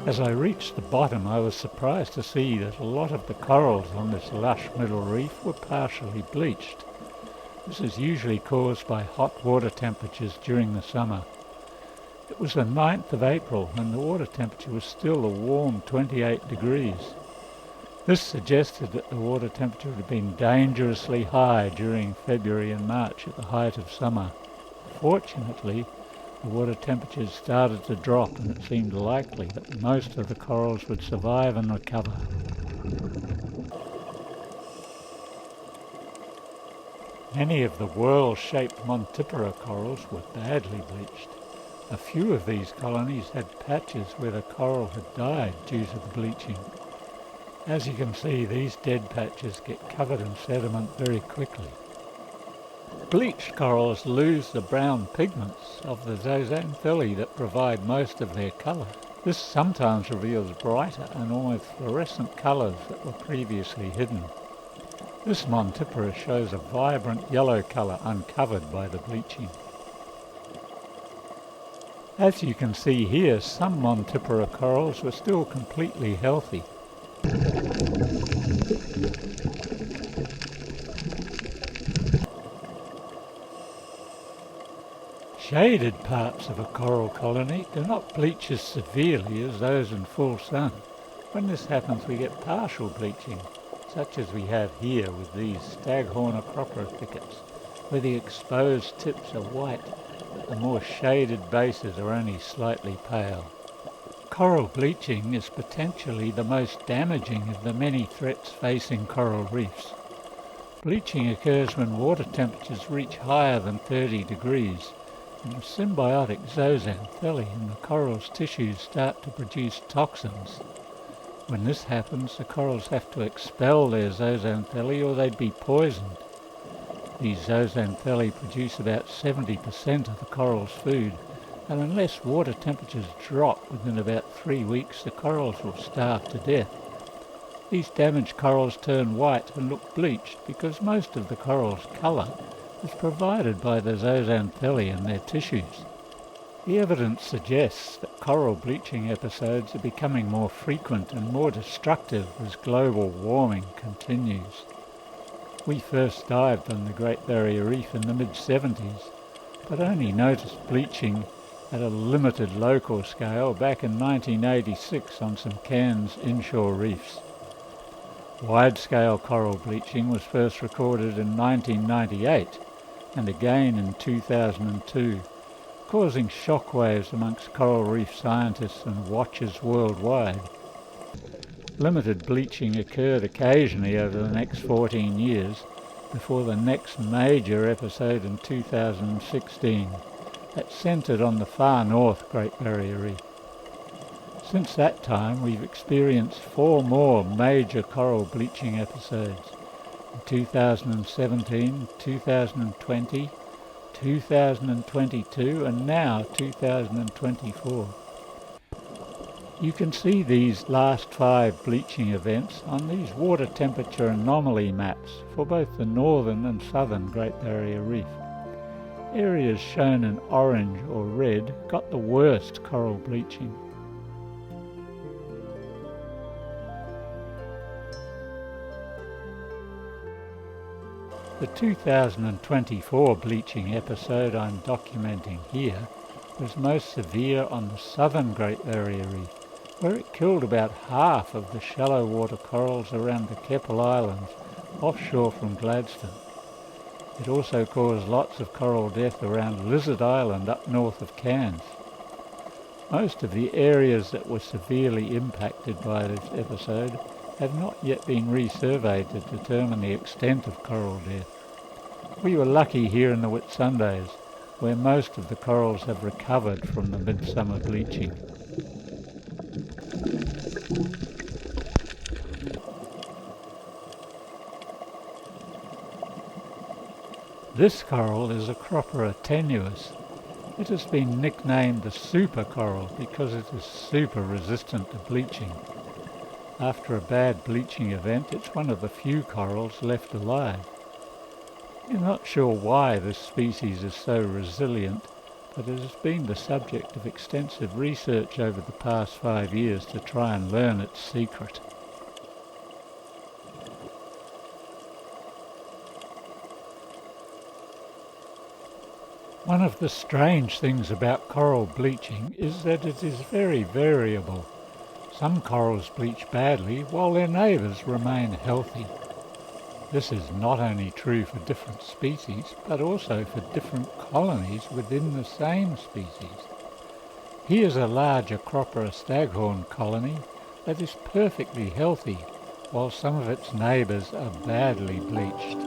As I reached the bottom, I was surprised to see that a lot of the corals on this lush middle reef were partially bleached. This is usually caused by hot water temperatures during the summer. It was the 9th of April and the water temperature was still a warm 28 degrees. This suggested that the water temperature had been dangerously high during February and March at the height of summer. Fortunately, the water temperatures started to drop and it seemed likely that most of the corals would survive and recover. Many of the whorl-shaped Montipora corals were badly bleached. A few of these colonies had patches where the coral had died due to the bleaching. As you can see, these dead patches get covered in sediment very quickly. Bleached corals lose the brown pigments of the zooxanthellae that provide most of their colour. This sometimes reveals brighter and almost fluorescent colours that were previously hidden. This Montipora shows a vibrant yellow colour uncovered by the bleaching. As you can see here, some Montipora corals were still completely healthy. Shaded parts of a coral colony do not bleach as severely as those in full sun. When this happens, we get partial bleaching, such as we have here with these staghorn acropora thickets, where the exposed tips are white, but the more shaded bases are only slightly pale. Coral bleaching is potentially the most damaging of the many threats facing coral reefs. Bleaching occurs when water temperatures reach higher than 30 degrees, and symbiotic zooxanthellae in the coral's tissues start to produce toxins. When this happens, the corals have to expel their zooxanthellae or they'd be poisoned. These zooxanthellae produce about 70% of the coral's food, and unless water temperatures drop within about 3 weeks, the corals will starve to death. These damaged corals turn white and look bleached because most of the coral's colour is provided by the zooxanthellae in their tissues. The evidence suggests that coral bleaching episodes are becoming more frequent and more destructive as global warming continues. We first dived on the Great Barrier Reef in the mid-70s, but only noticed bleaching at a limited local scale back in 1986 on some Cairns inshore reefs. Wide-scale coral bleaching was first recorded in 1998 and again in 2002, causing shockwaves amongst coral reef scientists and watchers worldwide. Limited bleaching occurred occasionally over the next 14 years before the next major episode in 2016 that centred on the far north Great Barrier Reef. Since that time, we've experienced 4 more major coral bleaching episodes in 2017, 2020, 2022 and now 2024. You can see these last 5 bleaching events on these water temperature anomaly maps for both the northern and southern Great Barrier Reef. Areas shown in orange or red got the worst coral bleaching. The 2024 bleaching episode I'm documenting here was most severe on the southern Great Barrier Reef, where it killed about half of the shallow water corals around the Keppel Islands offshore from Gladstone. It also caused lots of coral death around Lizard Island up north of Cairns. Most of the areas that were severely impacted by this episode have not yet been resurveyed to determine the extent of coral death. We were lucky here in the Whitsundays, where most of the corals have recovered from the midsummer bleaching. This coral is Acropora tenuis. It has been nicknamed the super coral because it is super resistant to bleaching. After a bad bleaching event, it's one of the few corals left alive. We're not sure why this species is so resilient, but it has been the subject of extensive research over the past 5 years to try and learn its secret. One of the strange things about coral bleaching is that it is very variable. Some corals bleach badly while their neighbours remain healthy. This is not only true for different species, but also for different colonies within the same species. Here's a large Acropora staghorn colony that is perfectly healthy, while some of its neighbours are badly bleached.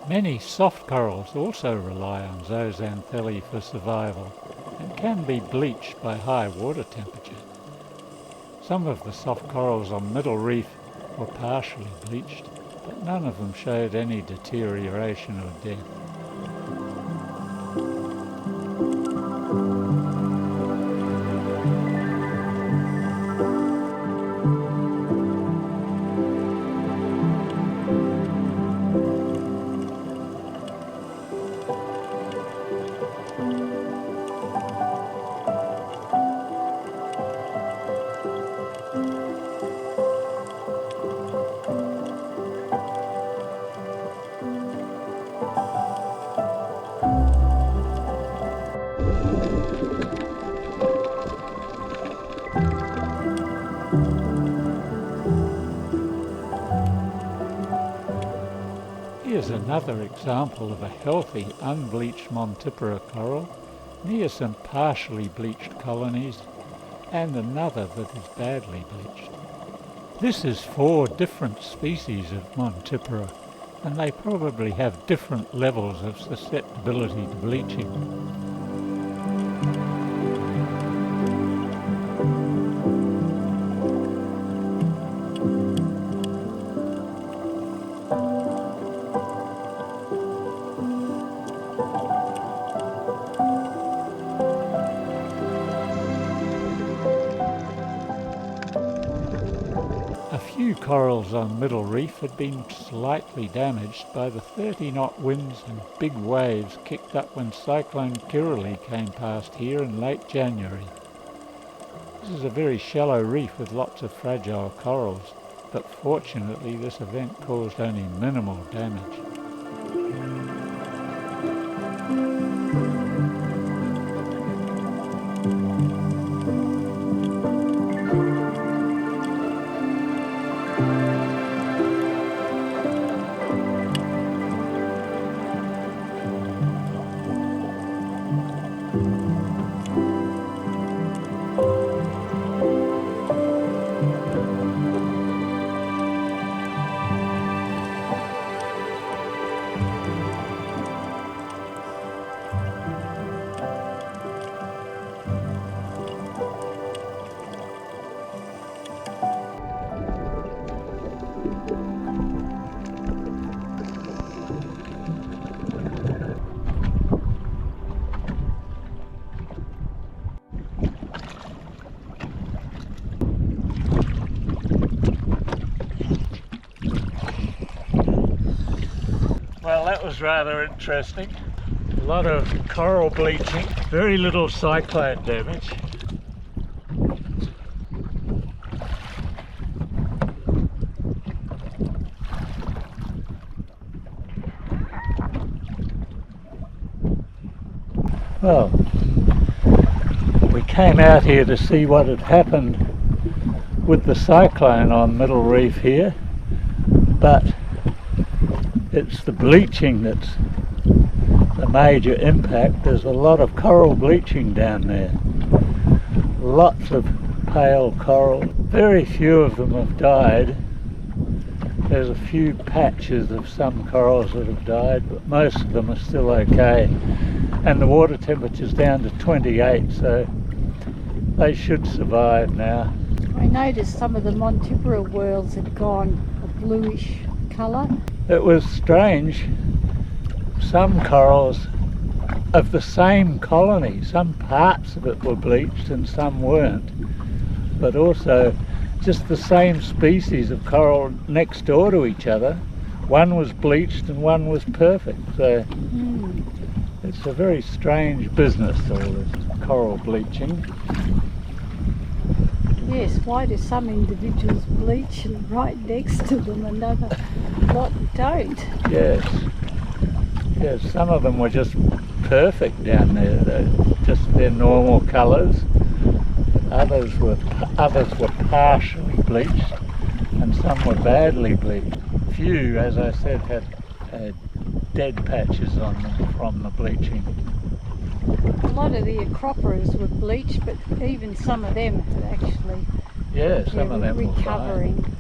Many soft corals also rely on zooxanthellae for survival and can be bleached by high water temperature. Some of the soft corals on Middle Reef were partially bleached, but none of them showed any deterioration or death. Here's another example of a healthy, unbleached Montipora coral near some partially bleached colonies and another that is badly bleached. This is 4 different species of Montipora, and they probably have different levels of susceptibility to bleaching. A few corals on Middle Reef had been slightly damaged by the 30-knot winds and big waves kicked up when Cyclone Kirrily came past here in late January. This is a very shallow reef with lots of fragile corals, but fortunately this event caused only minimal damage. Well, that was rather interesting. A lot of coral bleaching, very little cyclone damage. Well, we came out here to see what had happened with the cyclone on Middle Reef here, but it's the bleaching that's the major impact. There's a lot of coral bleaching down there. Lots of pale coral. Very few of them have died. There's a few patches of some corals that have died, but most of them are still okay. And the water temperature's down to 28, so they should survive now. I noticed some of the Montipora whorls had gone a bluish colour. It was strange. Some corals of the same colony, some parts of it were bleached and some weren't. But also just the same species of coral next door to each other. One was bleached and one was perfect. So it's a very strange business, all this coral bleaching. Yes, why do some individuals bleach and right next to them another lot don't? Yes. Yes, some of them were just perfect down there. They're just their normal colours. Others were partially bleached, and some were badly bleached. Few, as I said, had dead patches on them from the bleaching. A lot of the acroporas were bleached, but even some of them had actually Some of them were recovering. fine.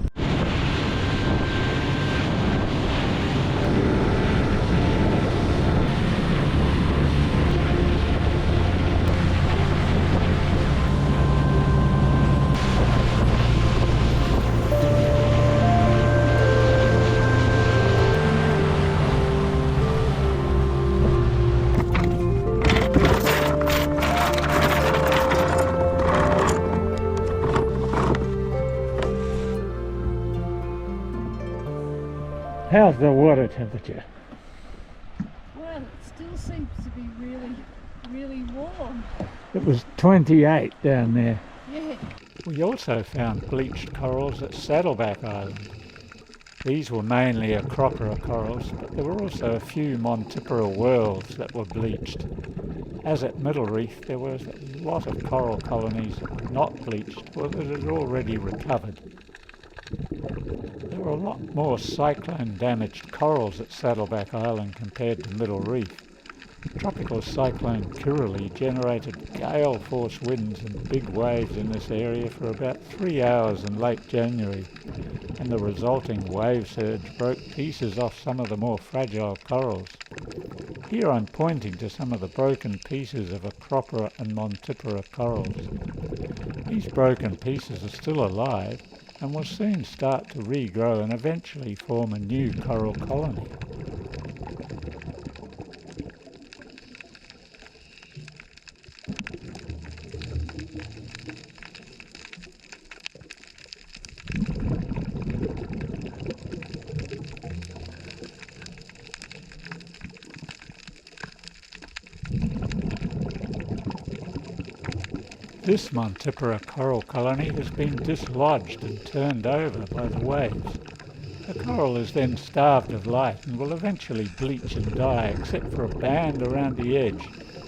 How's the water temperature? Well, it still seems to be really, really warm. It was 28 down there. Yeah. We also found bleached corals at Saddleback Island. These were mainly acropora corals, but there were also a few Montipora whorls that were bleached. As at Middle Reef, there was a lot of coral colonies that were not bleached or that had already recovered. There were a lot more cyclone-damaged corals at Saddleback Island compared to Middle Reef. Tropical Cyclone Kirrily generated gale-force winds and big waves in this area for about 3 hours in late January, and the resulting wave surge broke pieces off some of the more fragile corals. Here I'm pointing to some of the broken pieces of acropora and Montipora corals. These broken pieces are still alive and will soon start to regrow and eventually form a new coral colony. This Montipora coral colony has been dislodged and turned over by the waves. The coral is then starved of light and will eventually bleach and die, except for a band around the edge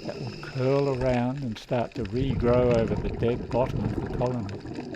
that will curl around and start to regrow over the dead bottom of the colony.